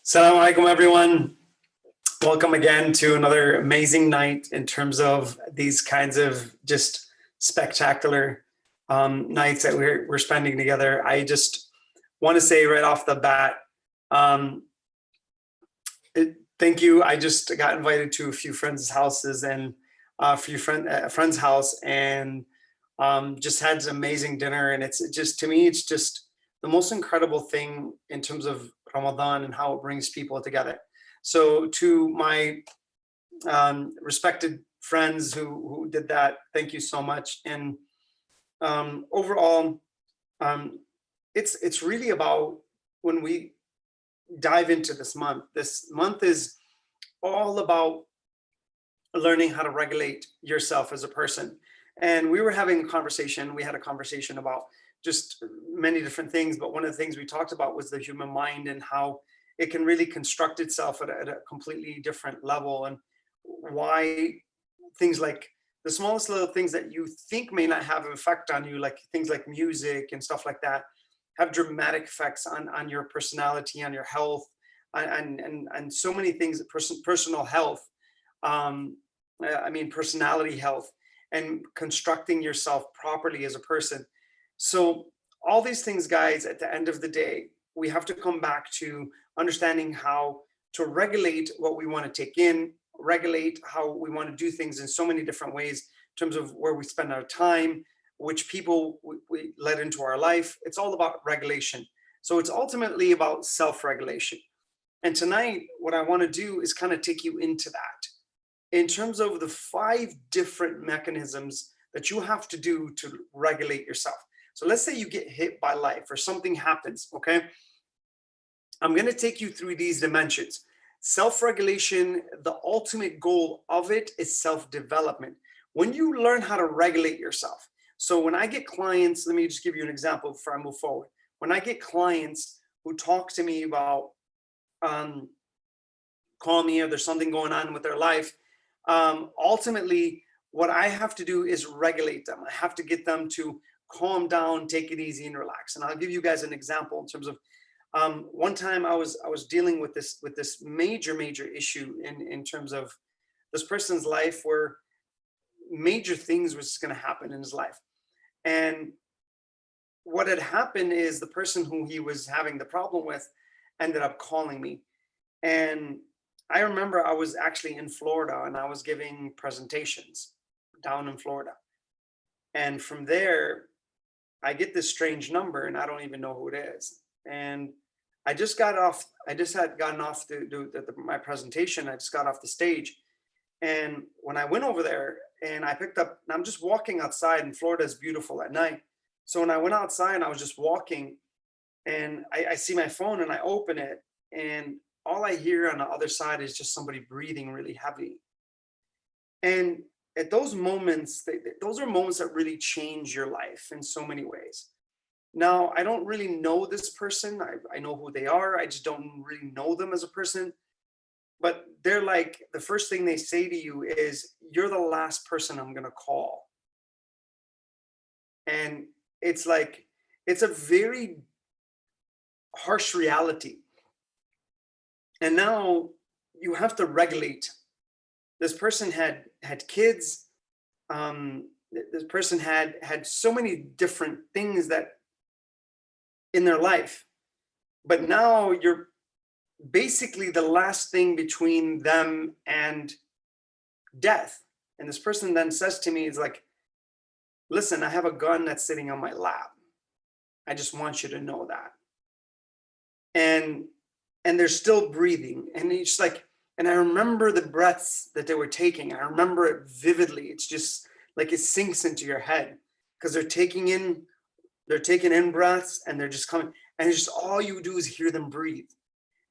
Assalamu alaikum, everyone. Welcome again to another amazing night in terms of these kinds of just spectacular nights that we're spending together. I just want to say right off the bat, thank you. I just got invited to a few friends' houses and a friend's house, and just had an amazing dinner. And it's just, to me, it's just the most incredible thing in terms of Ramadan and how it brings people together. So to my respected friends who did that, thank you so much. And overall, it's really about, when we dive into this month is all about learning how to regulate yourself as a person. And we were having a conversation, we had a conversation about just many different things, but one of the things we talked about was the human mind and how it can really construct itself at a completely different level, and why things like the smallest little things that you think may not have an effect on you, like things like music and stuff like that, have dramatic effects on your personality, on your health, and so many things, personal health, personality health, and constructing yourself properly as a person. So all these things, guys, at the end of the day, we have to come back to understanding how to regulate what we want to take in, regulate how we want to do things in so many different ways in terms of where we spend our time, which people we let into our life. It's all about regulation. So it's ultimately about self-regulation. And tonight, what I want to do is kind of take you into that in terms of the 5 different mechanisms that you have to do to regulate yourself. So let's say you get hit by life or something happens, okay? I'm going to take you through these dimensions. Self-regulation, the ultimate goal of it is self-development. When you learn how to regulate yourself. So when I get clients, let me just give you an example before I move forward. When I get clients who talk to me about, call me or there's something going on with their life, ultimately, what I have to do is regulate them. I have to get them to calm down, take it easy, and relax. And I'll give you guys an example in terms of one time I was dealing with this major issue in terms of this person's life, where major things was going to happen in his life. And what had happened is the person who he was having the problem with ended up calling me. And I remember I was actually in Florida and I was giving presentations down in Florida. And from there, I get this strange number and I don't even know who it is. And I just had gotten off my presentation. I just got off the stage. And when I went over there and I picked up, and I'm just walking outside, and Florida is beautiful at night. So when I went outside and I was just walking, and I see my phone and I open it, and all I hear on the other side is just somebody breathing really heavy. And at those moments, those are moments that really change your life in so many ways. Now, I don't really know this person. I know who they are. I just don't really know them as a person. But they're like, the first thing they say to you is, "You're the last person I'm going to call." And it's like, it's a very harsh reality. And now you have to regulate. This person had kids. This person had so many different things that in their life, but now you're basically the last thing between them and death. And this person then says to me, "Is like, listen, I have a gun that's sitting on my lap. I just want you to know that." And they're still breathing, and it's like, and I remember the breaths that they were taking. I remember it vividly. It's just like it sinks into your head, because they're taking in breaths, and they're just coming, and it's just, all you do is hear them breathe.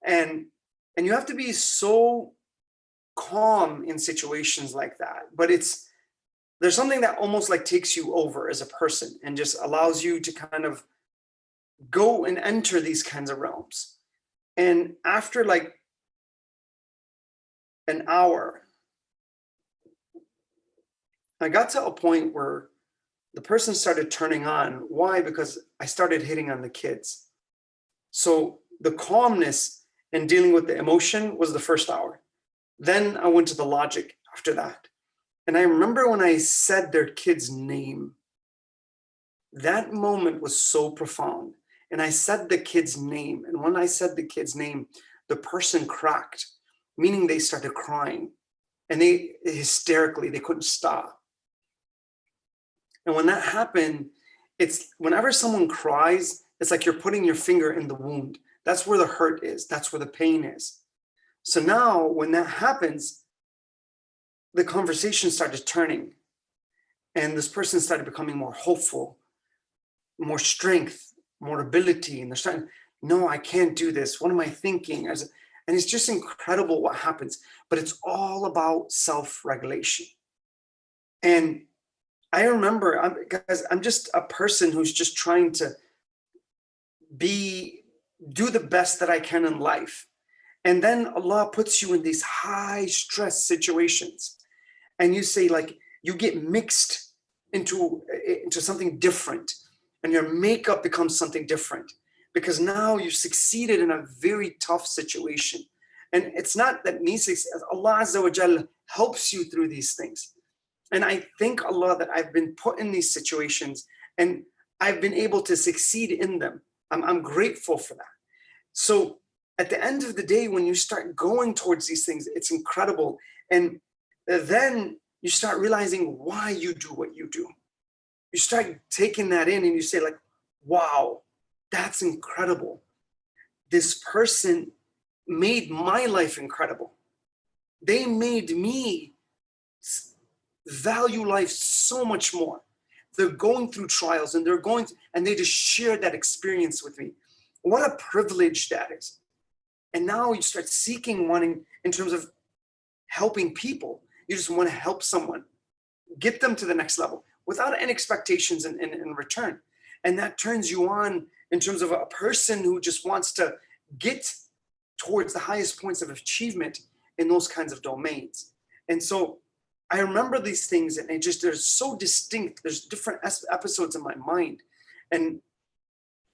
And you have to be so calm in situations like that. But there's something that almost like takes you over as a person and just allows you to kind of go and enter these kinds of realms. And after like an hour, I got to a point where the person started turning on. Why? Because I started hitting on the kids. So the calmness and dealing with the emotion was the first hour. Then I went to the logic after that. And I remember when I said their kid's name, that moment was so profound. And I said the kid's name. And when I said the kid's name, the person cracked, meaning they started crying. And they hysterically, they couldn't stop. And when that happened, it's whenever someone cries, it's like you're putting your finger in the wound. That's where the hurt is. That's where the pain is. So now when that happens, the conversation started turning. And this person started becoming more hopeful, more strength, more ability. And they're starting, no, I can't do this. What am I thinking? And it's just incredible what happens. But it's all about self-regulation. And I remember, guys, I'm just a person who's just trying to do the best that I can in life. And then Allah puts you in these high stress situations. And you say, like, you get mixed into something different. And your makeup becomes something different. Because now you've succeeded in a very tough situation. And it's not that Allah Azza wa Jalla helps you through these things. And I thank Allah that I've been put in these situations and I've been able to succeed in them. I'm grateful for that. So at the end of the day, when you start going towards these things, it's incredible. And then you start realizing why you do what you do. You start taking that in and you say, like, wow, that's incredible. This person made my life incredible. They made me value life so much more. They're going through trials and they just share that experience with me. What a privilege that is. And now you start wanting in terms of helping people. You just want to help someone, get them to the next level without any expectations in return. And that turns you on in terms of a person who just wants to get towards the highest points of achievement in those kinds of domains. And so I remember these things and they're so distinct. There's different episodes in my mind. And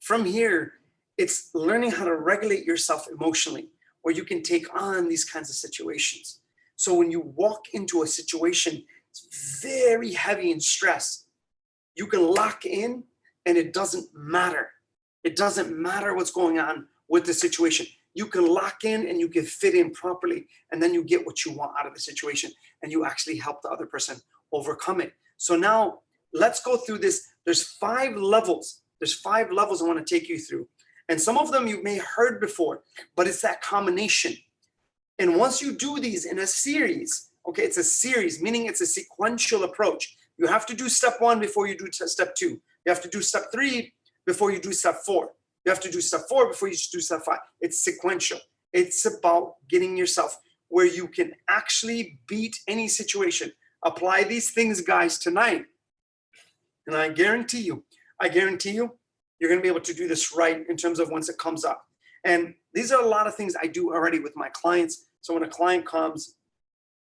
from here, it's learning how to regulate yourself emotionally, where you can take on these kinds of situations. So when you walk into a situation, it's very heavy in stress, you can lock in and it doesn't matter. It doesn't matter what's going on with the situation. You can lock in and you can fit in properly, and then you get what you want out of the situation and you actually help the other person overcome it. So now let's go through this. There's 5 levels. There's 5 levels I want to take you through. And some of them you may have heard before, but it's that combination. And once you do these in a series, okay, it's a series, meaning it's a sequential approach. You have to do step 1 before you do step 2. You have to do step 3 before you do step 4. You have to do step 4 before you do step 5. It's sequential. It's about getting yourself where you can actually beat any situation. Apply these things, guys, tonight. And I guarantee you, you're going to be able to do this right in terms of once it comes up. And these are a lot of things I do already with my clients. So when a client comes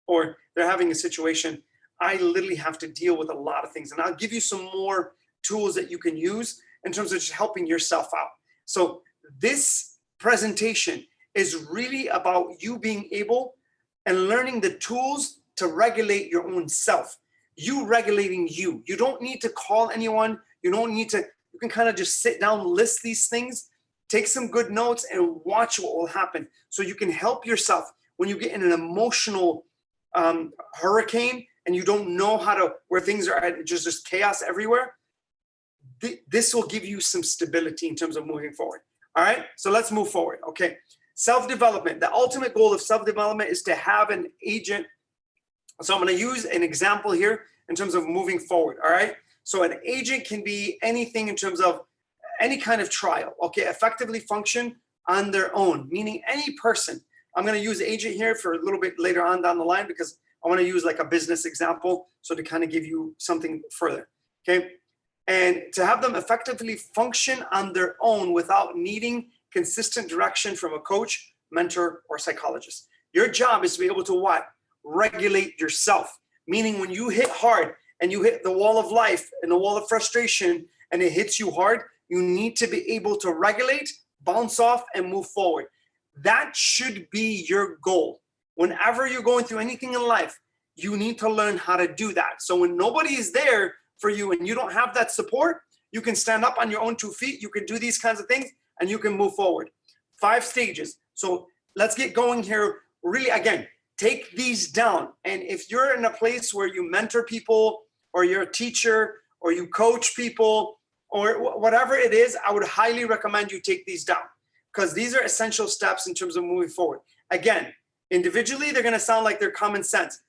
or they're having a situation, I literally have to deal with a lot of things. And I'll give you some more tools that you can use in terms of just helping yourself out. So this presentation is really about you being able and learning the tools to regulate your own self. You regulating you. You don't need to call anyone. You don't need to, you can kind of just sit down, list these things, take some good notes and watch what will happen. So you can help yourself when you get in an emotional hurricane and you don't know where things are just chaos everywhere. This will give you some stability in terms of moving forward. All right, so let's move forward. Okay, self-development. The ultimate goal of self-development is to have an agent. So I'm going to use an example here in terms of moving forward. All right, so an agent can be anything in terms of any kind of trial. Okay, effectively function on their own, meaning any person. I'm going to use agent here for a little bit later on down the line because I want to use like a business example so to kind of give you something further. Okay. And to have them effectively function on their own without needing consistent direction from a coach, mentor, or psychologist. Your job is to be able to what? Regulate yourself. Meaning when you hit hard and you hit the wall of life and the wall of frustration and it hits you hard, you need to be able to regulate, bounce off, and move forward. That should be your goal. Whenever you're going through anything in life, you need to learn how to do that. So when nobody is there for you and you don't have that support, you can stand up on your own 2 feet. You can do these kinds of things and you can move forward. 5 stages. So let's get going here. Really, again, take these down. And if you're in a place where you mentor people or you're a teacher or you coach people or whatever it is, I would highly recommend you take these down because these are essential steps in terms of moving forward. Again, individually, they're going to sound like they're common sense.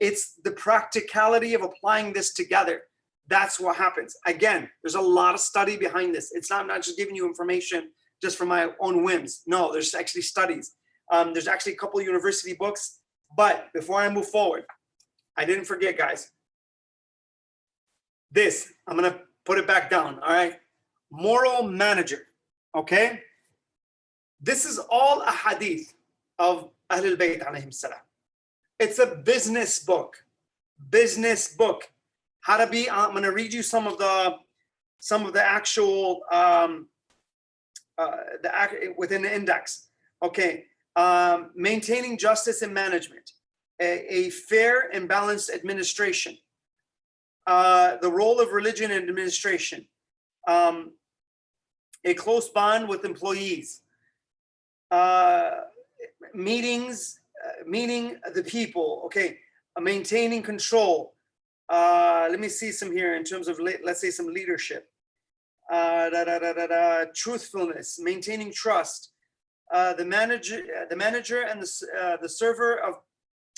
It's the practicality of applying this together. That's what happens. Again, there's a lot of study behind this. It's not just giving you information just from my own whims. No, there's actually studies. There's actually a couple of university books. But before I move forward, I didn't forget, guys. This, I'm going to put it back down, all right? Moral manager, okay? This is all a hadith of Ahlul Bayt alayhim salam. It's a business book. How to be, I'm going to read you some of the actual, within the index. Okay. Maintaining justice and management, a fair and balanced administration, the role of religion and administration, a close bond with employees, meeting the people, okay, maintaining control. Let me see some here in terms of, let's say, some leadership, truthfulness, maintaining trust, the manager and the server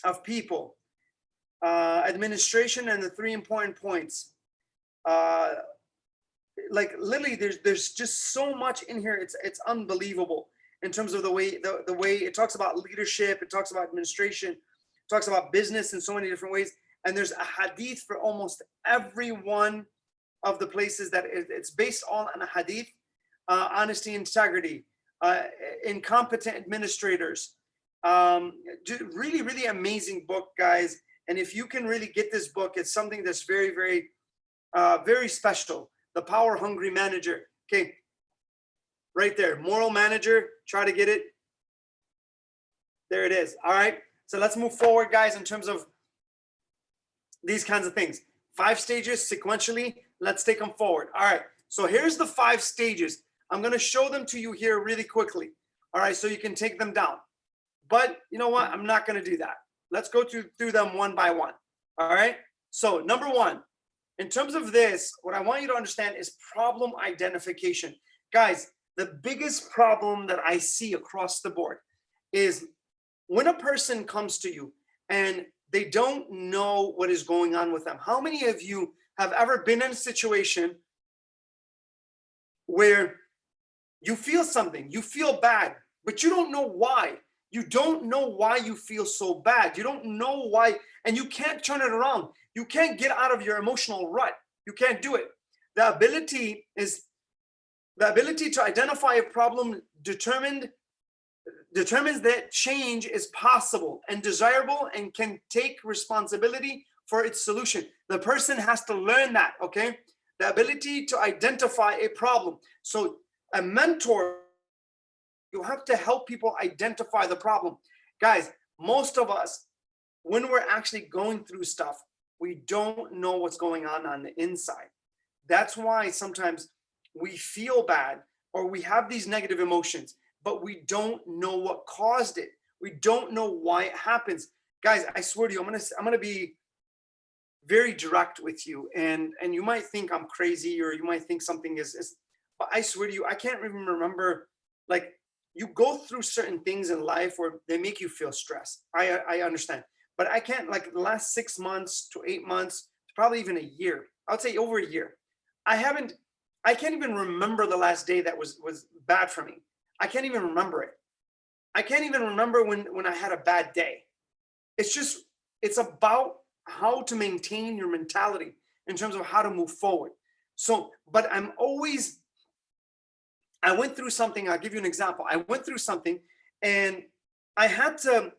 of people, administration, and the 3 important points. Like literally, there's just so much in here. It's unbelievable in terms of the way it talks about leadership, it talks about administration, it talks about business in so many different ways. And there's a hadith for almost every one of the places that it's based on a hadith, honesty, integrity, incompetent administrators. Really, really amazing book, guys. And if you can really get this book, it's something that's very, very, very special. The Power Hungry Manager. Okay, right there, moral manager. Try to get it. There it is. All right. So let's move forward, guys, in terms of these kinds of things. 5 stages sequentially. Let's take them forward. All right. So here's the 5 stages. I'm going to show them to you here really quickly. All right. So you can take them down. But you know what? I'm not going to do that. Let's go through them one by one. All right. So number 1, in terms of this, what I want you to understand is problem identification. Guys, the biggest problem that I see across the board is when a person comes to you and they don't know what is going on with them. How many of you have ever been in a situation where you feel something, you feel bad, but you don't know why? You don't know why you feel so bad. You don't know why, and you can't turn it around. You can't get out of your emotional rut. You can't do it. The ability to identify a problem determines that change is possible and desirable and can take responsibility for its solution. The person has to learn that, okay? The ability to identify a problem. So a mentor, you have to help people identify the problem. Guys, most of us, when we're actually going through stuff, we don't know what's going on the inside. That's why sometimes we feel bad or we have these negative emotions, but we don't know what caused it. We don't know why it happens. Guys, I swear to you, I'm gonna be very direct with you, and you might think I'm crazy or you might think something is, but I swear to you, I can't even remember, like, you go through certain things in life where they make you feel stressed. I understand, but I can't, like the last 6 months to 8 months, probably even a year, I would say over a year, I can't even remember the last day that was bad for me. I can't even remember it. I can't even remember when I had a bad day. It's about how to maintain your mentality in terms of how to move forward. So, but I went through something. I'll give you an example. I went through something and I had to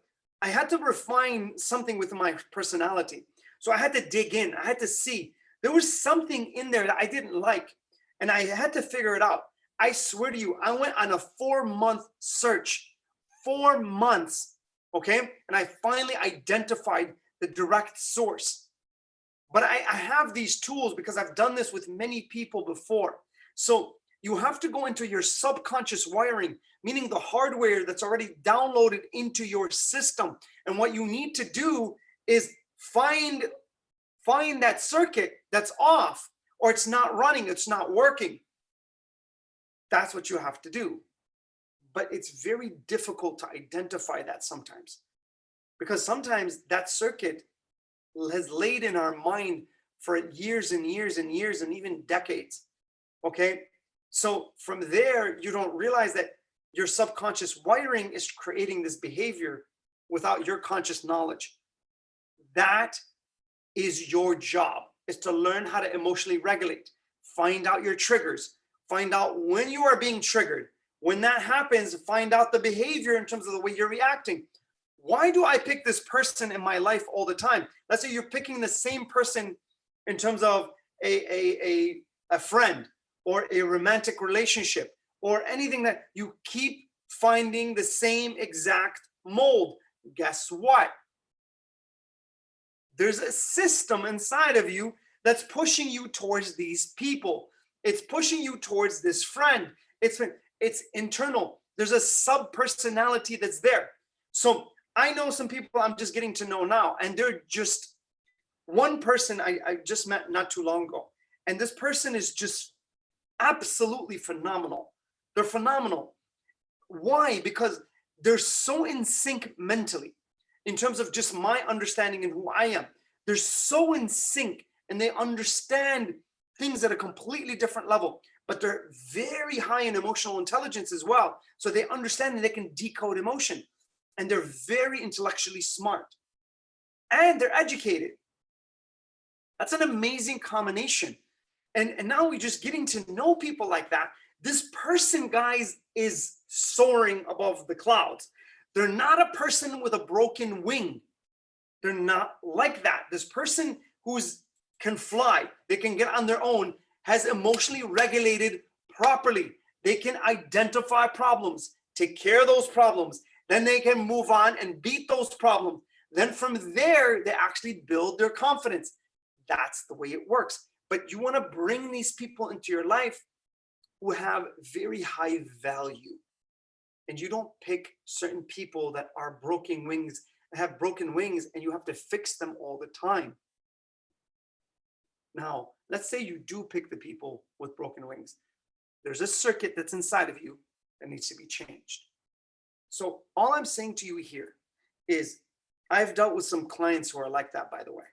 refine something with my personality. So I had to dig in. I had to see. There was something in there that I didn't like, and I had to figure it out. I swear to you, I went on a 4-month search 4 months, okay? And I finally identified the direct source. But I have these tools because I've done this with many people before. So you have to go into your subconscious wiring, meaning the hardware that's already downloaded into your system. And what you need to do is find that circuit that's off, or it's not running, it's not working. That's what you have to do. But it's very difficult to identify that sometimes, because sometimes that circuit has laid in our mind for years and years and years and even decades. Okay, so from there, you don't realize that your subconscious wiring is creating this behavior without your conscious knowledge. That is your job, is to learn how to emotionally regulate, find out your triggers, find out when you are being triggered. When that happens, find out the behavior in terms of the way you're reacting. Why do I pick this person in my life all the time? Let's say you're picking the same person in terms of a friend or a romantic relationship or anything, that you keep finding the same exact mold. Guess what? There's a system inside of you that's pushing you towards these people. It's pushing you towards this friend. It's internal. There's a sub-personality that's there. So I know some people I'm just getting to know now, and they're just one person I just met not too long ago. And this person is just absolutely phenomenal. They're phenomenal. Why? Because they're so in sync mentally in terms of just my understanding and who I am. They're so in sync and they understand things at a completely different level, but they're very high in emotional intelligence as well. So they understand that they can decode emotion, and they're very intellectually smart, and they're educated. That's an amazing combination. And now we're just getting to know people like that. This person, guys, is soaring above the clouds. They're not a person with a broken wing. They're not like that. This person who's can fly, they can get on their own, has emotionally regulated properly. They can identify problems, take care of those problems. Then they can move on and beat those problems. Then from there, they actually build their confidence. That's the way it works. But you want to bring these people into your life who have very high value. And you don't pick certain people that are broken wings, have broken wings, and you have to fix them all the time. Now, let's say you do pick the people with broken wings. There's a circuit that's inside of you that needs to be changed. So all I'm saying to you here is, I've dealt with some clients who are like that, by the way.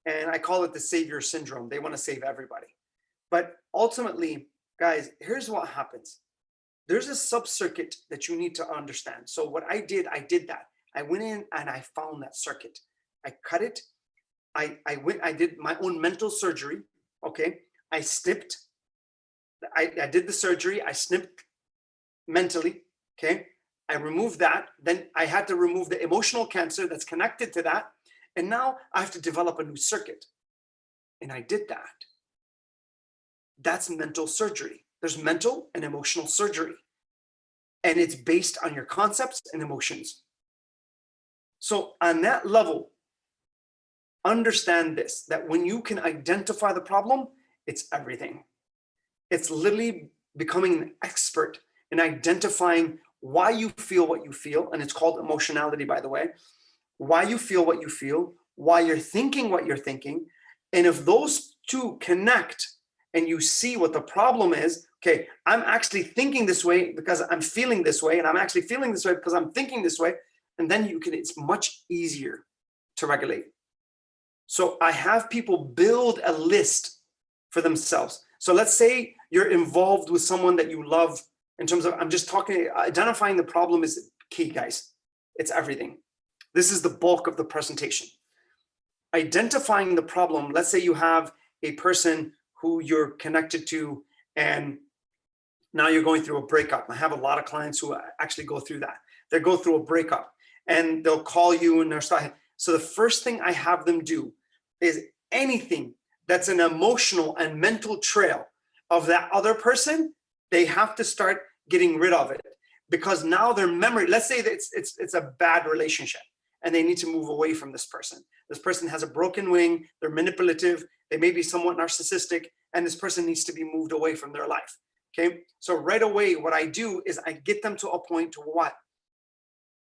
And I call it the savior syndrome. They want to save everybody. But ultimately, guys, here's what happens. There's a sub-circuit that you need to understand. So what I did that. I went in and I found that circuit. I cut it. I did my own mental surgery. Okay. I snipped. I did the surgery. I snipped mentally. Okay. I removed that. Then I had to remove the emotional cancer that's connected to that. And now I have to develop a new circuit. And I did that. That's mental surgery. There's mental and emotional surgery. And it's based on your concepts and emotions. So on that level, understand this, that when you can identify the problem, it's everything. It's literally becoming an expert in identifying why you feel what you feel. And it's called emotionality, by the way. Why you feel what you feel, why you're thinking what you're thinking. And if those two connect and you see what the problem is, okay, I'm actually thinking this way because I'm feeling this way, and I'm actually feeling this way because I'm thinking this way. And then it's much easier to regulate. So I have people build a list for themselves. So let's say you're involved with someone that you love, in terms of, I'm just talking, identifying the problem is key, guys. It's everything. This is the bulk of the presentation. Identifying the problem. Let's say you have a person who you're connected to, and now you're going through a breakup. I have a lot of clients who actually go through that. They go through a breakup and they'll call you and they're starting. So the first thing I have them do is anything that's an emotional and mental trail of that other person, they have to start getting rid of it. because now their memory, let's say that it's a bad relationship and they need to move away from this person. This person has a broken wing, they're manipulative, they may be somewhat narcissistic, and this person needs to be moved away from their life. Okay, so right away, what I do is I get them to a point to what?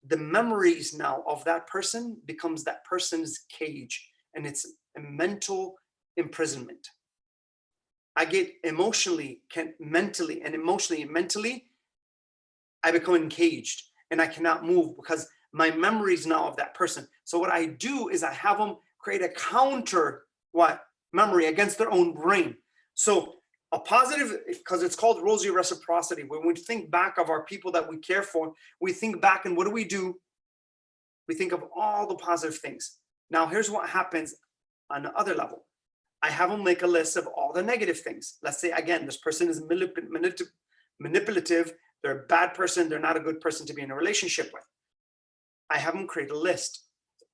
The memories now of that person becomes that person's cage, and it's a mental imprisonment. I get mentally, I become encaged and I cannot move because my memories now of that person. So what I do is I have them create a counter memory against their own brain. So a positive, because it's called rosy reciprocity. When we think back of our people that we care for, we think back and what do? We think of all the positive things. Now here's what happens on the other level. I have them make a list of all the negative things. Let's say, again, this person is manipulative. They're a bad person. They're not a good person to be in a relationship with. I have them create a list.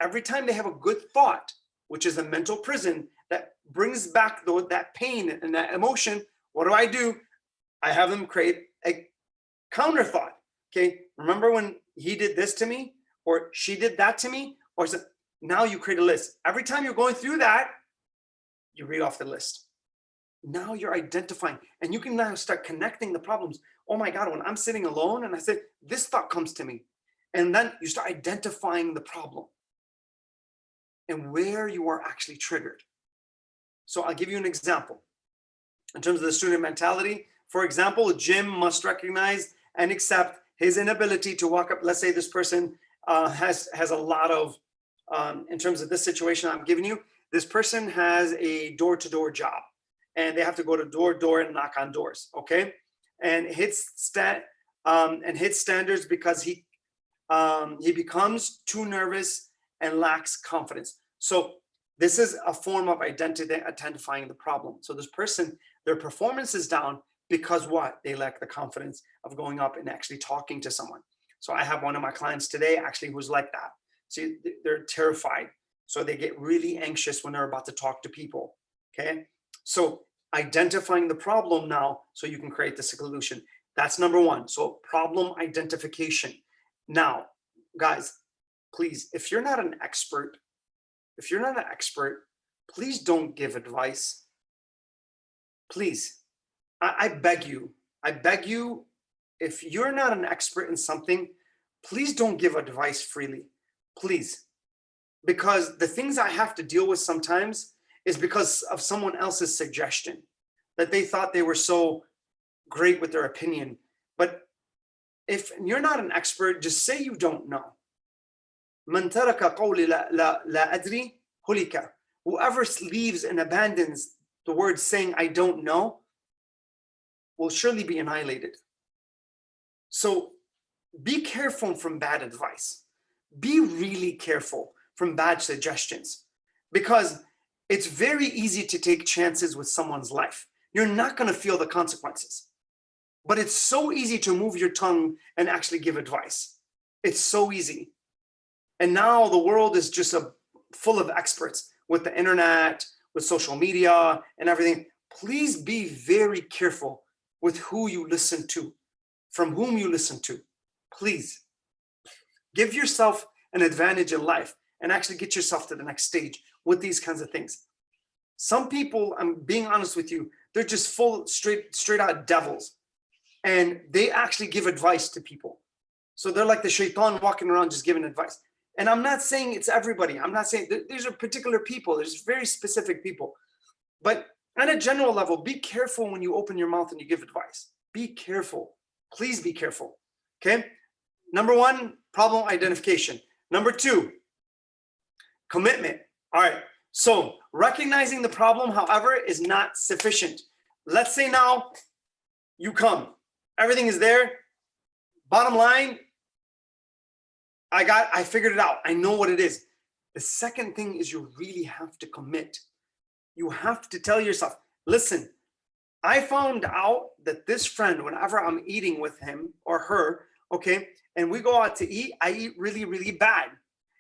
Every time they have a good thought, which is a mental prison that brings back that pain and that emotion, what do? I have them create a counter thought. Okay, remember when he did this to me, or she did that to me, or so now you create a list. Every time you're going through that, you read off the list. Now you're identifying, and you can now start connecting the problems. Oh my God, when I'm sitting alone and I say, this thought comes to me, and then you start identifying the problem and where you are actually triggered. So I'll give you an example. In terms of the student mentality, for example, Jim must recognize and accept his inability to walk up. Let's say this person has a lot of, in terms of this situation I'm giving you, this person has a door-to-door job and they have to go to door to door and knock on doors, okay? And hits standards because he becomes too nervous and lacks confidence. So this is a form of identifying the problem. So this person, their performance is down because what? They lack the confidence of going up and actually talking to someone. So I have one of my clients today actually who's like that. See, they're terrified. So they get really anxious when they're about to talk to people, okay? So identifying the problem now so you can create the solution. That's number one. So problem identification. Now, guys, please, if you're not an expert, please don't give advice. Please, I beg you, if you're not an expert in something, please don't give advice freely, please. Because the things I have to deal with sometimes is because of someone else's suggestion, that they thought they were so great with their opinion. But if you're not an expert, just say you don't know. من ترك قولي لا أدري هلك. Whoever leaves and abandons the word saying I don't know will surely be annihilated. So be careful from bad advice. Be really careful from bad suggestions, because it's very easy to take chances with someone's life. You're not going to feel the consequences, but it's so easy to move your tongue and actually give advice. It's so easy. And now the world is just full of experts with the internet, with social media and everything. Please be very careful with who you listen to, from whom you listen to. Please give yourself an advantage in life and actually get yourself to the next stage with these kinds of things. Some people, I'm being honest with you, they're just full straight out devils, and they actually give advice to people. So they're like the shaitan walking around just giving advice. And I'm not saying it's everybody. I'm not saying these are particular people. There's very specific people. But on a general level, be careful when you open your mouth and you give advice. Be careful. Please be careful. Okay? Number one, problem identification. Number two, commitment. All right. So recognizing the problem, however, is not sufficient. Let's say now you come. Everything is there. Bottom line, I figured it out. I know what it is. The second thing is you really have to commit. You have to tell yourself, listen, I found out that this friend, whenever I'm eating with him or her, okay, and we go out to eat, I eat really, really bad.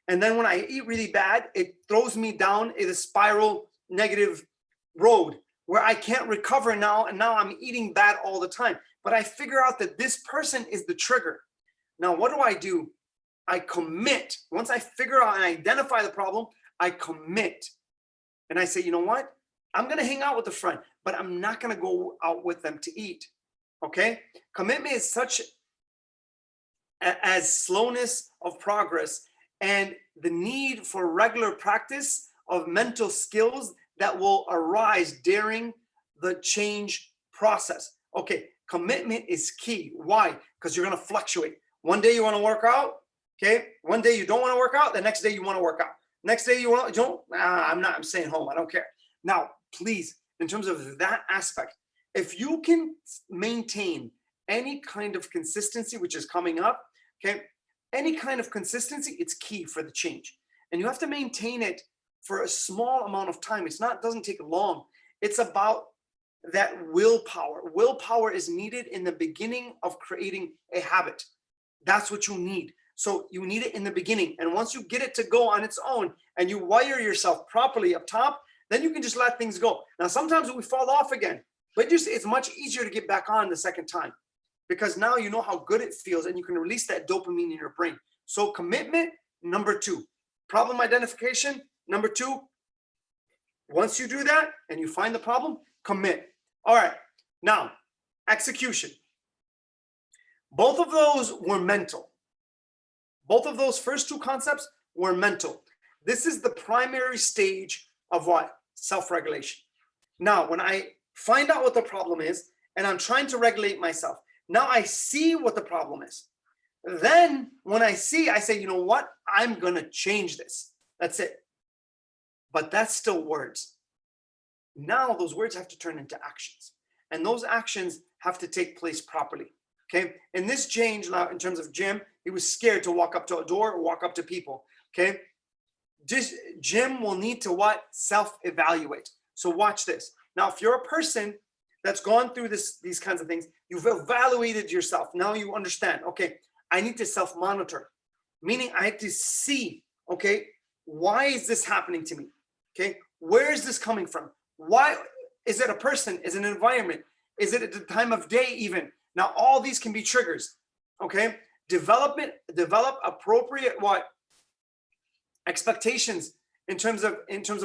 And then when I eat really bad, it throws me down in a spiral negative road where I can't recover now. And now I'm eating bad all the time. But I figure out that this person is the trigger. Now, what do? I commit. Once I figure out and identify the problem, I commit. And I say, you know what? I'm going to hang out with a friend, but I'm not going to go out with them to eat. Okay? Commitment is such as slowness of progress and the need for regular practice of mental skills that will arise during the change process. Okay, commitment is key. Why? Because you're going to fluctuate. One day you want to work out. Okay, one day you don't want to work out. The next day you want to work out. Next day you don't. I'm staying home. I don't care. Now, please, in terms of that aspect, if you can maintain any kind of consistency, which is coming up, okay, any kind of consistency, it's key for the change. And you have to maintain it for a small amount of time. Doesn't take long. It's about that willpower. Willpower is needed in the beginning of creating a habit. That's what you need. So you need it in the beginning. And once you get it to go on its own and you wire yourself properly up top, then you can just let things go. Now, sometimes we fall off again, but it's much easier to get back on the second time because now you know how good it feels and you can release that dopamine in your brain. So commitment, number 2. Problem identification, number 2. Once you do that and you find the problem, commit. All right. Now, execution. Both of those were mental. Both of those first 2 concepts were mental. This is the primary stage of what? Self-regulation. Now, when I find out what the problem is and I'm trying to regulate myself, now I see what the problem is. Then when I say, you know what? I'm going to change this. That's it. But that's still words. Now those words have to turn into actions. And those actions have to take place properly. Okay. In this change, now in terms of Jim, he was scared to walk up to a door or walk up to people. Okay. Jim will need to what? Self-evaluate. So watch this. Now, if you're a person that's gone through these kinds of things, you've evaluated yourself. Now you understand, okay, I need to self-monitor, meaning I have to see, okay, why is this happening to me? Okay. Where is this coming from? Why is it a person? Is it an environment? Is it at the time of day even? Now, all these can be triggers. Okay. Develop appropriate what? Expectations in terms of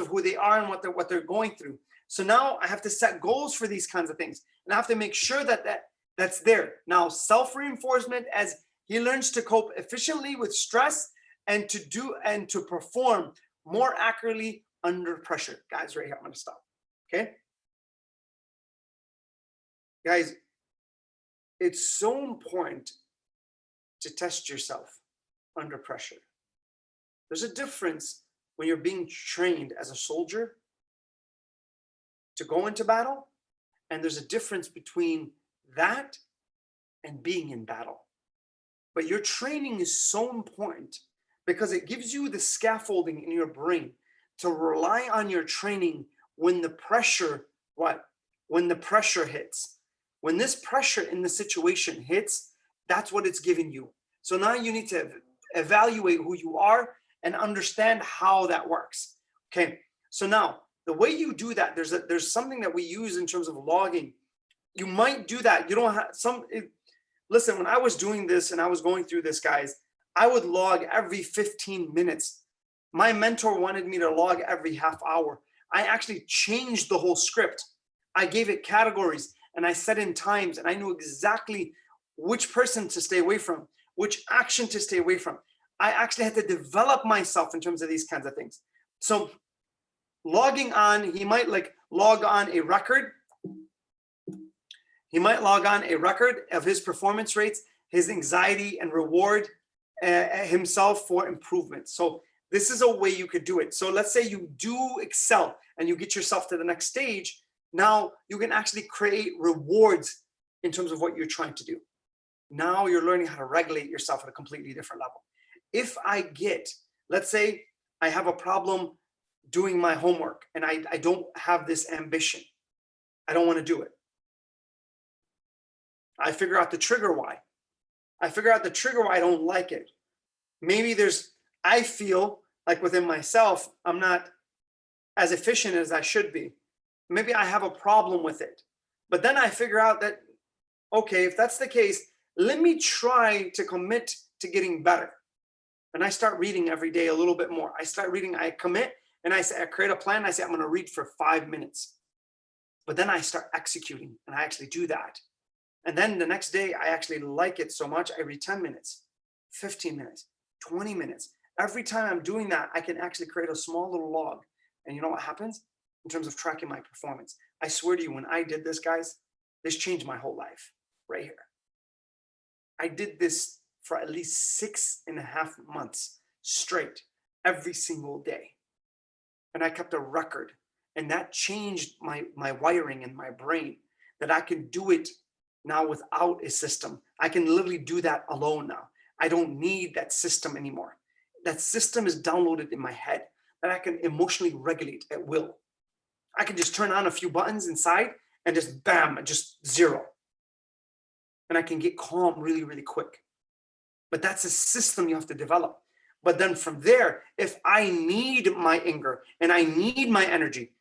who they are and what they're going through. So now I have to set goals for these kinds of things. And I have to make sure that's there. Now, self-reinforcement as he learns to cope efficiently with stress and to perform more accurately under pressure. Guys, right here, I'm going to stop. Okay. Guys, it's so important to test yourself under pressure. There's a difference when you're being trained as a soldier to go into battle, and there's a difference between that and being in battle. But your training is so important because it gives you the scaffolding in your brain to rely on your training when the pressure, when the pressure hits. When this pressure in the situation hits, that's what it's giving you. So now you need to evaluate who you are and understand how that works. Okay, so now the way you do that, there's something that we use in terms of logging. You might do that. You don't have listen, when I was doing this and I was going through this, guys, I would log every 15 minutes. My mentor wanted me to log every half hour. I actually changed the whole script. I gave it categories and I set in times, and I knew exactly which person to stay away from, which action to stay away from. I actually had to develop myself in terms of these kinds of things. So logging on, he might log on a record. He might log on a record of his performance rates, his anxiety, and reward himself for improvement. So this is a way you could do it. So let's say you do excel and you get yourself to the next stage. Now you can actually create rewards in terms of what you're trying to do. Now you're learning how to regulate yourself at a completely different level. If let's say I have a problem doing my homework and I don't have this ambition. I don't want to do it. I figure out the trigger why. I don't like it. Maybe I feel like within myself, I'm not as efficient as I should be. Maybe I have a problem with it. But then I figure out that, okay, if that's the case, let me try to commit to getting better. And I start reading every day a little bit more. I start reading, I commit, and I say, I create a plan. I say, I'm going to read for 5 minutes. But then I start executing, and I actually do that. And then the next day, I actually like it so much, I read 10 minutes, 15 minutes, 20 minutes. Every time I'm doing that, I can actually create a small little log. And you know what happens in terms of tracking my performance? I swear to you, when I did this, guys, this changed my whole life right here. I did this for at least 6.5 months straight, every single day. And I kept a record. And that changed my wiring in my brain, that I can do it now without a system. I can literally do that alone now. I don't need that system anymore. That system is downloaded in my head that I can emotionally regulate at will. I can just turn on a few buttons inside and just bam, just zero. And I can get calm really, really quick. But that's a system you have to develop. But then from there, if I need my anger and I need my energy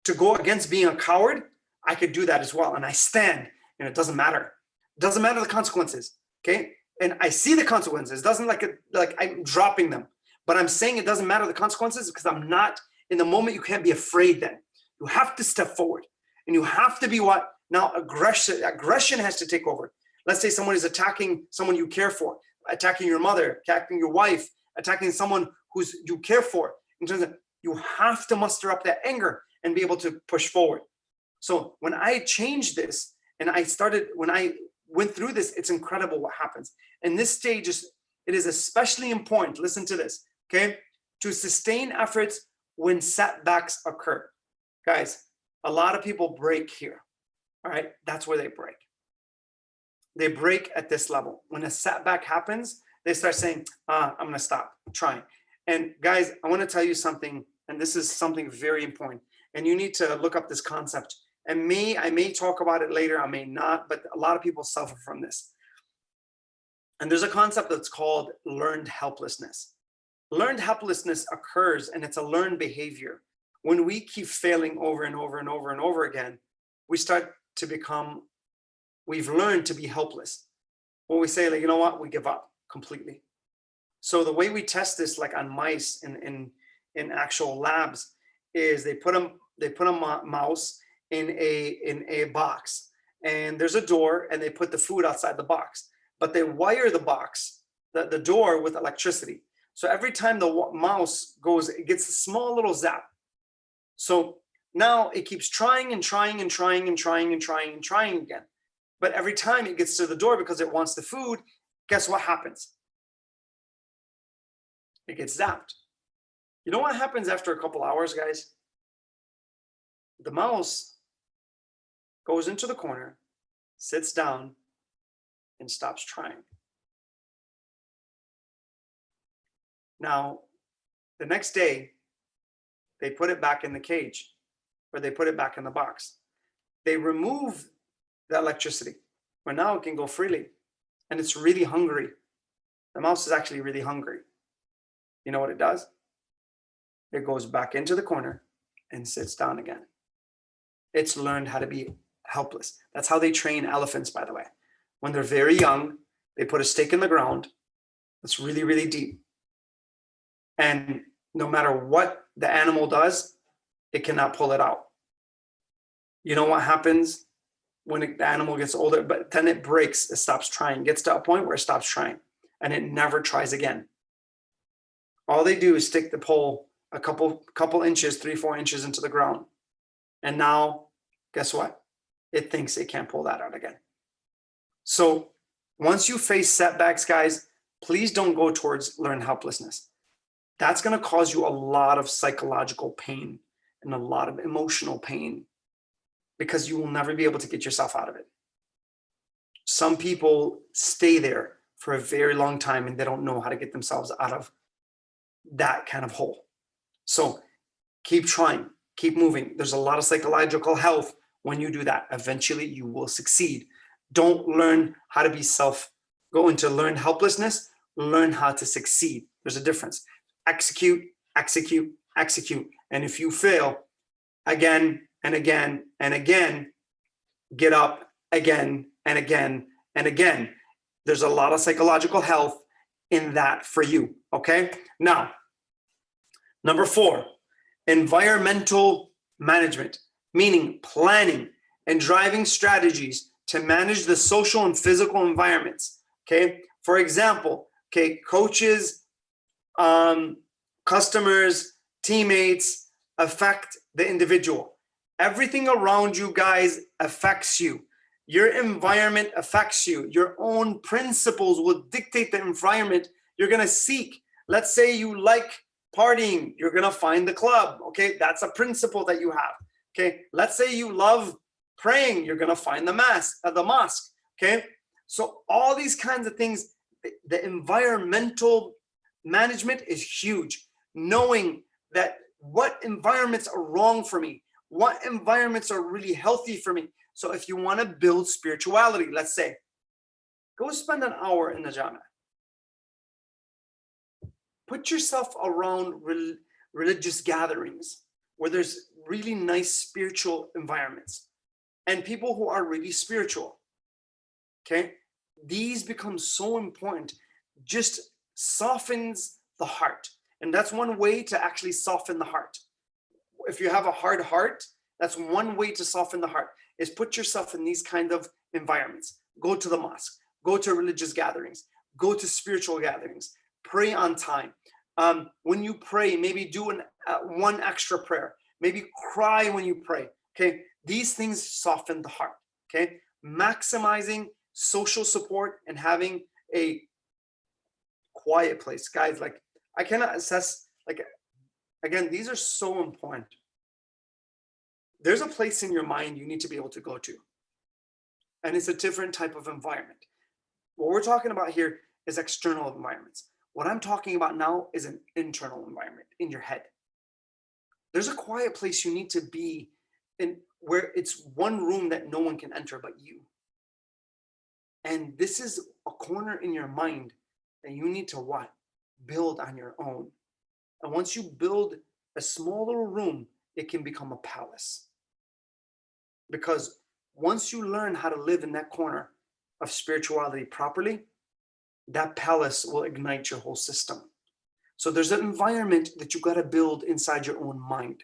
to go against being a coward, I could do that as well. And I stand, and it doesn't matter. It doesn't matter the consequences, okay? And I see the consequences. It doesn't like I'm dropping them. But I'm saying it doesn't matter the consequences because I'm not in the moment. You can't be afraid then. You have to step forward. And you have to be what? Now aggression has to take over. Let's say someone is attacking someone you care for, attacking your mother, attacking your wife, attacking someone who's you care for. In terms of, you have to muster up that anger and be able to push forward. So when I changed this and when I went through this, it's incredible what happens. And this stage it is especially important, listen to this, okay? To sustain efforts when setbacks occur. Guys, a lot of people break here, all right? That's where they break. They break at this level. When a setback happens, they start saying, I'm gonna stop trying. And guys, I wanna tell you something, and this is something very important, and you need to look up this concept. And I may talk about it later, I may not, but a lot of people suffer from this. And there's a concept that's called learned helplessness. Learned helplessness occurs, and it's a learned behavior. When we keep failing over and over and over and over again, we start to become, we've learned to be helpless. When we say, like, you know what, we give up completely. So the way we test this, like on mice in actual labs, is they put a mouse in a box, and there's a door, and they put the food outside the box, but they wire the box, the door, with electricity. So every time the mouse goes, it gets a small little zap. So now it keeps trying and trying and trying and trying and trying and trying again. But every time it gets to the door because it wants the food, guess what happens? It gets zapped. You know what happens after a couple hours, guys? The mouse goes into the corner, sits down, and stops trying. Now, the next day, they put it back in the cage, or they put it back in the box. They remove the electricity, where now it can go freely, and it's really hungry. The mouse is actually really hungry. You know what it does? It goes back into the corner and sits down again. It's learned how to be helpless. That's how they train elephants, by the way. When they're very young, they put a stake in the ground that's really, really deep. And no matter what the animal does, it cannot pull it out. You know what happens when the animal gets older? But then it breaks, it stops trying, gets to a point where it stops trying, and it never tries again. All they do is stick the pole a couple inches, 3-4 inches into the ground. And now, guess what? It thinks it can't pull that out again. So once you face setbacks, guys, please don't go towards learned helplessness. That's going to cause you a lot of psychological pain and a lot of emotional pain, because you will never be able to get yourself out of it. Some people stay there for a very long time and they don't know how to get themselves out of that kind of hole. So keep trying, keep moving. There's a lot of psychological health when you do that. Eventually you will succeed. Don't learn how to be go into learned helplessness, learn how to succeed. There's a difference. Execute, execute, execute. And if you fail again and again and again, get up again and again and again. There's a lot of psychological health in that for you, okay? Now, number 4, environmental management, meaning planning and driving strategies to manage the social and physical environments, okay? For example, okay, coaches, customers, teammates affect the individual. Everything around you guys affects you. Your environment affects you. Your own principles will dictate the environment you're gonna seek. Let's say you like partying, you're gonna find the club, okay? That's a principle that you have, okay? Let's say you love praying, you're gonna find the mosque, okay? So all these kinds of things, the environmental management is huge. Knowing that what environments are wrong for me, what environments are really healthy for me. So if you want to build spirituality, let's say, go spend an hour in the Jannah. Put yourself around religious gatherings where there's really nice spiritual environments and people who are really spiritual, okay? These become so important, just softens the heart. And that's one way to actually soften the heart. If you have a hard heart, that's one way to soften the heart, is put yourself in these kind of environments. Go to the mosque, go to religious gatherings, go to spiritual gatherings, pray on time. When you pray, maybe do one extra prayer, maybe cry when you pray, okay? These things soften the heart, okay? Maximizing social support and having a quiet place. Guys, like, I cannot assess, like, again, these are so important. There's a place in your mind you need to be able to go to. And it's a different type of environment. What we're talking about here is external environments. What I'm talking about now is an internal environment in your head. There's a quiet place you need to be in, where it's one room that no one can enter but you. And this is a corner in your mind that you need to what? Build on your own. And once you build a small little room, it can become a palace. Because once you learn how to live in that corner of spirituality properly, that palace will ignite your whole system. So there's an environment that you got to build inside your own mind.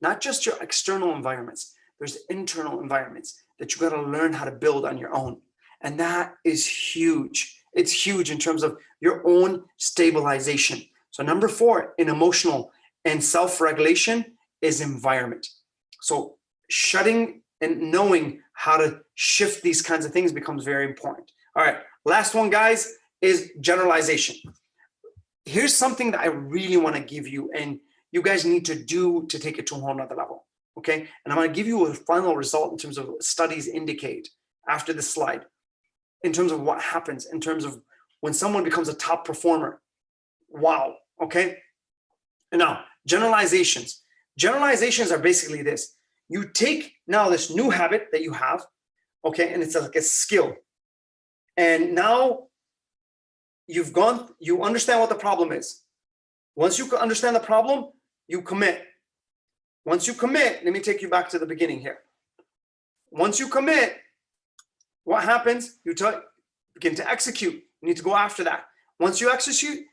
Not just your external environments. There's internal environments that you got to learn how to build on your own. And that is huge. It's huge in terms of your own stabilization. So number 4 in emotional and self-regulation is environment. So shutting and knowing how to shift these kinds of things becomes very important. All right, last one, guys, is generalization. Here's something that I really want to give you, and you guys need to do to take it to a whole nother level, okay? And I'm going to give you a final result in terms of what studies indicate after this slide, in terms of what happens, in terms of when someone becomes a top performer. Wow, okay? And now, generalizations. Generalizations are basically this. You take now this new habit that you have, okay, and it's like a skill. And now you understand what the problem is. Once you understand the problem, you commit. Once you commit, let me take you back to the beginning here. Once you commit, what happens? You begin to execute. You need to go after that. Once you execute,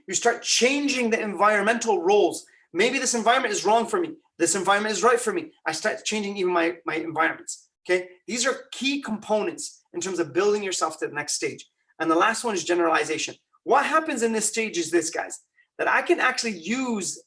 you start changing the environmental roles. Maybe this environment is wrong for me. This environment is right for me. I start changing even my environments, okay? These are key components in terms of building yourself to the next stage. And the last one is generalization. What happens in this stage is this, guys, that I can actually use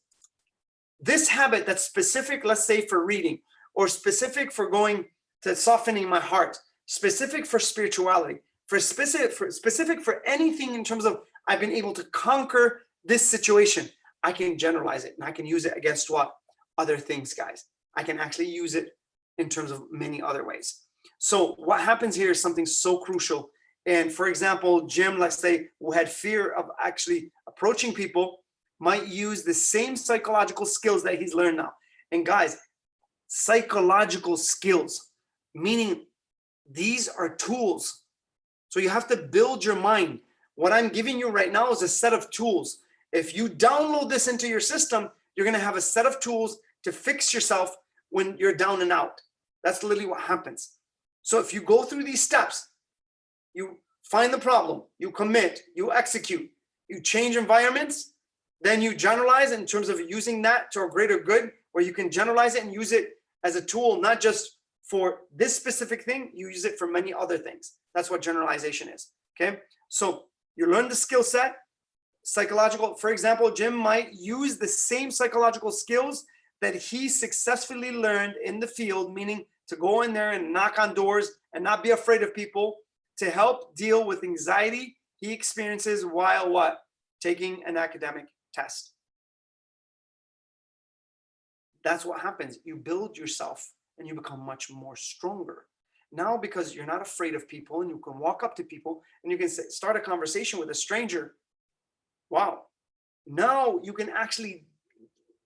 this habit that's specific, let's say for reading, or specific for going to softening my heart, specific for spirituality, specific for anything in terms of I've been able to conquer this situation. I can generalize it and I can use it against what? Other things, guys. I can actually use it in terms of many other ways. So what happens here is something so crucial. And for example, Jim, let's say, who had fear of actually approaching people, might use the same psychological skills that he's learned now. And guys, psychological skills, meaning these are tools. So you have to build your mind. What I'm giving you right now is a set of tools. If you download this into your system, you're going to have a set of tools to fix yourself when you're down and out. That's literally what happens. So if you go through these steps, you find the problem, you commit, you execute, you change environments, then you generalize in terms of using that to a greater good, where you can generalize it and use it as a tool, not just for this specific thing, you use it for many other things. That's what generalization is, okay? So you learn the skill set, psychological. For example, Jim might use the same psychological skills that he successfully learned in the field, meaning to go in there and knock on doors and not be afraid of people, to help deal with anxiety he experiences while what? Taking an academic test. That's what happens. You build yourself and you become much more stronger. Now, because you're not afraid of people and you can walk up to people and you can start a conversation with a stranger. Wow. Now you can actually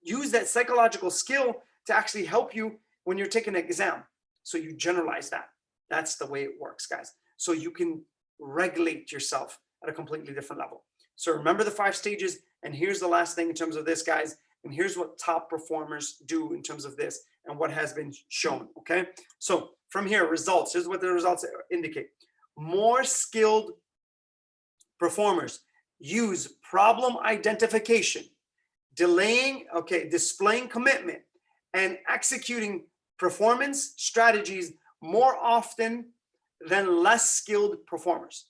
use that psychological skill to actually help you when you're taking an exam. So you generalize that. That's the way it works, guys. So you can regulate yourself at a completely different level. So remember the 5 stages. And here's the last thing in terms of this, guys. And here's what top performers do in terms of this and what has been shown, okay? So from here, results. Here's what the results indicate. More skilled performers use problem identification, displaying commitment, and executing performance strategies more often than less skilled performers.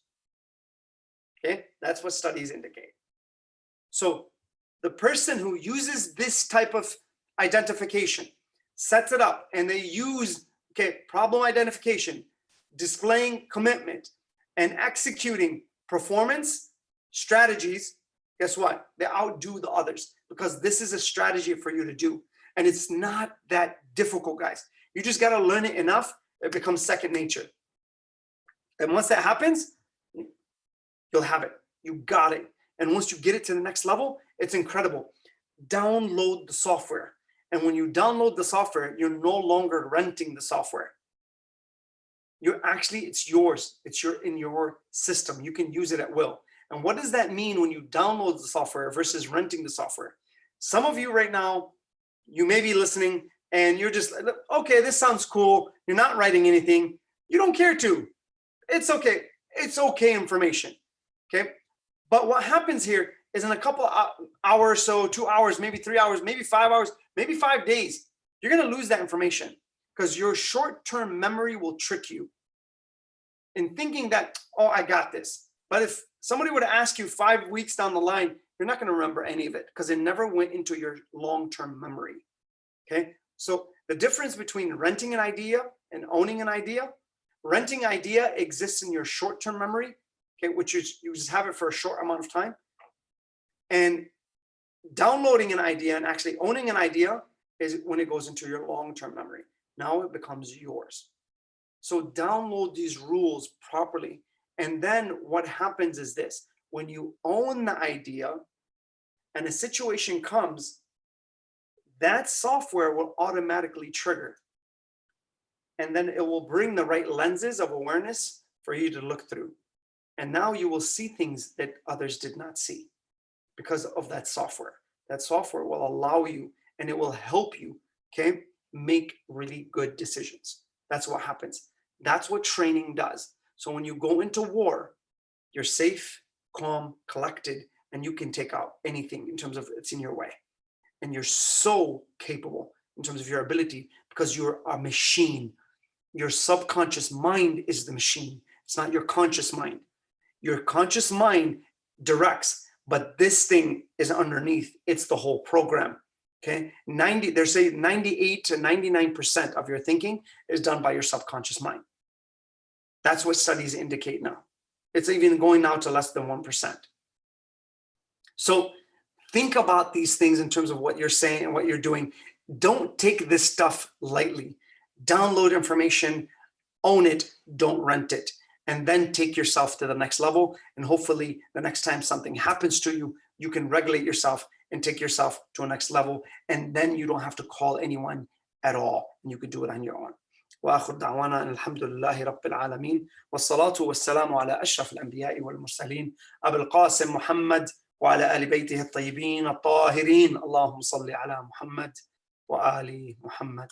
Okay, that's what studies indicate. So the person who uses this type of identification, sets it up, and they use problem identification, displaying commitment, and executing performance strategies, guess what? They outdo the others, because this is a strategy for you to do. And it's not that difficult, guys. You just got to learn it enough, it becomes second nature. And once that happens, you'll have it. You got it. And once you get it to the next level, it's incredible. Download the software. And when you download the software, you're no longer renting the software. It's yours. It's in your system. You can use it at will. And what does that mean when you download the software versus renting the software? Some of you right now, you may be listening and you're just, okay, this sounds cool. You're not writing anything. You don't care to. It's okay. It's okay information. Okay. But what happens here is in a couple of hours or so, 2 hours, maybe 3 hours, maybe 5 hours, maybe 5 days, you're going to lose that information because your short-term memory will trick you in thinking that, oh, I got this. But if somebody were to ask you 5 weeks down the line, you're not going to remember any of it because it never went into your long-term memory. Okay. So the difference between renting an idea and owning an idea, renting idea exists in your short-term memory, okay, which is you just have it for a short amount of time. And downloading an idea and actually owning an idea is when it goes into your long-term memory. Now it becomes yours. So download these rules properly. And then what happens is this: when you own the idea and a situation comes, that software will automatically trigger. And then it will bring the right lenses of awareness for you to look through. And now you will see things that others did not see because of that software. That software will allow you and it will help you, okay, make really good decisions. That's what happens. That's what training does. So when you go into war, you're safe, calm, collected, and you can take out anything in terms of it's in your way. And you're so capable in terms of your ability because you're a machine. Your subconscious mind is the machine. It's not your conscious mind. Your conscious mind directs, but this thing is underneath. It's the whole program. Okay, they say 98 to 99% of your thinking is done by your subconscious mind. That's what studies indicate now. It's even going now to less than 1%. So think about these things in terms of what you're saying and what you're doing. Don't take this stuff lightly. Download information, own it, don't rent it, and then take yourself to the next level. And hopefully the next time something happens to you, you can regulate yourself and take yourself to a next level. And then you don't have to call anyone at all. And you could do it on your own. وآخر دعوانا أن الحمد لله رب العالمين والصلاة والسلام على أشرف الأنبياء والمرسلين أبي القاسم محمد وعلى آل بيته الطيبين الطاهرين اللهم صل على محمد وآل محمد.